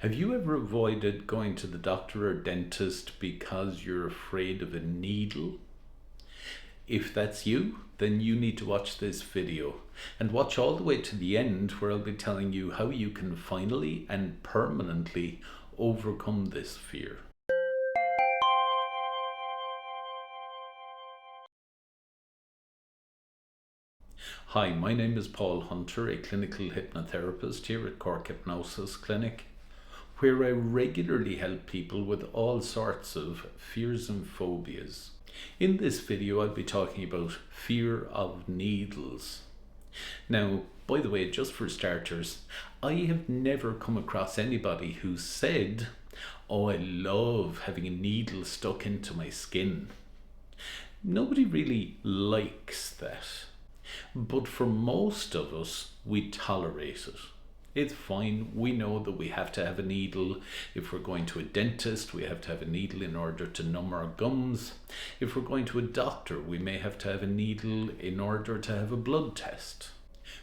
Have you ever avoided going to the doctor or dentist because you're afraid of a needle? If that's you, then you need to watch this video and watch all the way to the end, where I'll be telling you how you can finally and permanently overcome this fear. Hi, my name is Paul Hunter, a clinical hypnotherapist here at Cork Hypnosis Clinic, where I regularly help people with all sorts of fears and phobias. In this video, I'll be talking about fear of needles. Now, by the way, just for starters, I have never come across anybody who said, "Oh, I love having a needle stuck into my skin." Nobody really likes that. But for most of us, we tolerate it. It's fine. We know that we have to have a needle. If we're going to a dentist, we have to have a needle in order to numb our gums. If we're going to a doctor, we may have to have a needle in order to have a blood test.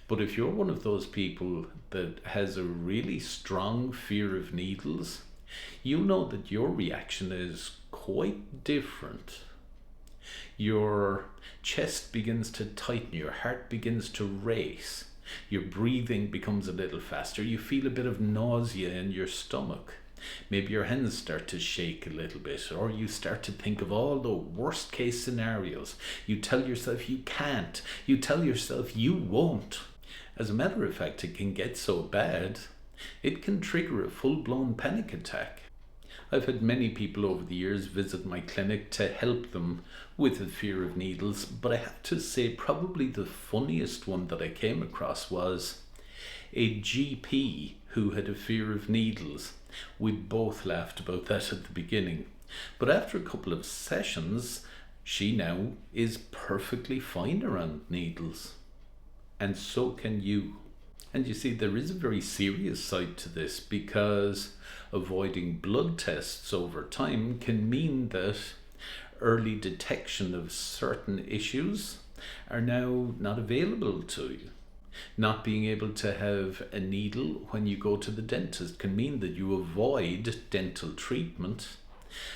But if you're one of those people that has a really strong fear of needles, you'll know that your reaction is quite different. Your chest begins to tighten, your heart begins to race, your breathing becomes a little faster, you feel a bit of nausea in your stomach. Maybe your hands start to shake a little bit, or you start to think of all the worst case scenarios. You tell yourself you can't, you tell yourself you won't. As a matter of fact, it can get so bad, it can trigger a full-blown panic attack. I've had many people over the years visit my clinic to help them with the fear of needles, but I have to say probably the funniest one that I came across was a GP who had a fear of needles. We both laughed about that at the beginning, but after a couple of sessions, she now is perfectly fine around needles. And so can you. And you see, there is a very serious side to this, because avoiding blood tests over time can mean that early detection of certain issues are now not available to you. Not being able to have a needle when you go to the dentist can mean that you avoid dental treatment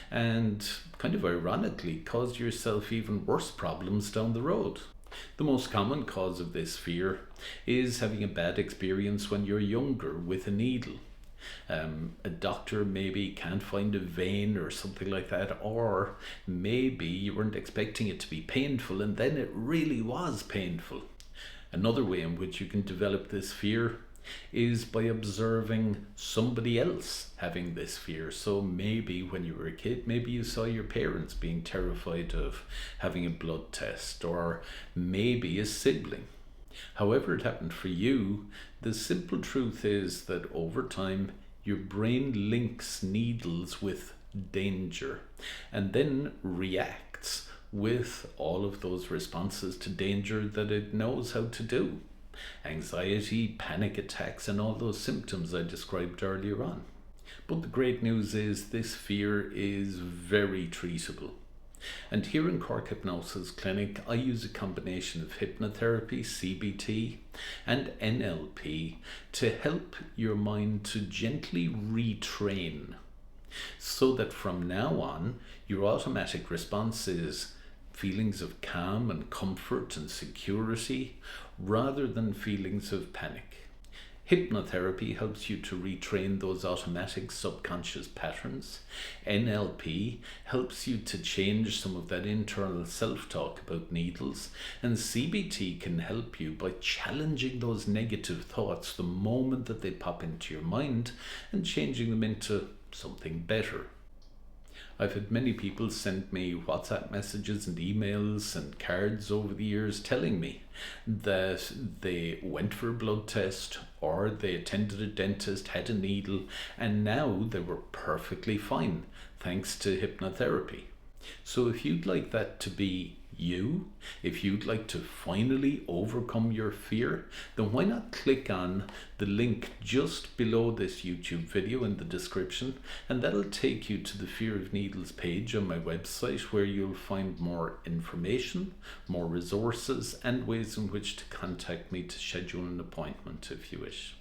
and, kind of ironically, cause yourself even worse problems down the road. The most common cause of this fear is having a bad experience when you're younger with a needle. A doctor maybe can't find a vein or something like that, or maybe you weren't expecting it to be painful and then it really was painful. Another way in which you can develop this fear is by observing somebody else having this fear. So maybe when you were a kid, maybe you saw your parents being terrified of having a blood test, or maybe a sibling. However it happened for you, the simple truth is that over time your brain links needles with danger and then reacts with all of those responses to danger that it knows how to do. Anxiety, panic attacks, and all those symptoms I described earlier on. But the great news is this fear is very treatable. And here in Cork Hypnosis Clinic, I use a combination of hypnotherapy, CBT, and NLP to help your mind to gently retrain, so that from now on, your automatic response is feelings of calm and comfort and security, rather than feelings of panic. Hypnotherapy helps you to retrain those automatic subconscious patterns. NLP helps you to change some of that internal self-talk about needles. And CBT can help you by challenging those negative thoughts the moment that they pop into your mind and changing them into something better. I've had many people send me WhatsApp messages and emails and cards over the years telling me that they went for a blood test or they attended a dentist, had a needle, and now they were perfectly fine thanks to hypnotherapy. So if you'd like that to be you, if you'd like to finally overcome your fear, then why not click on the link just below this YouTube video in the description, and that'll take you to the Fear of Needles page on my website, where you'll find more information, more resources, and ways in which to contact me to schedule an appointment if you wish.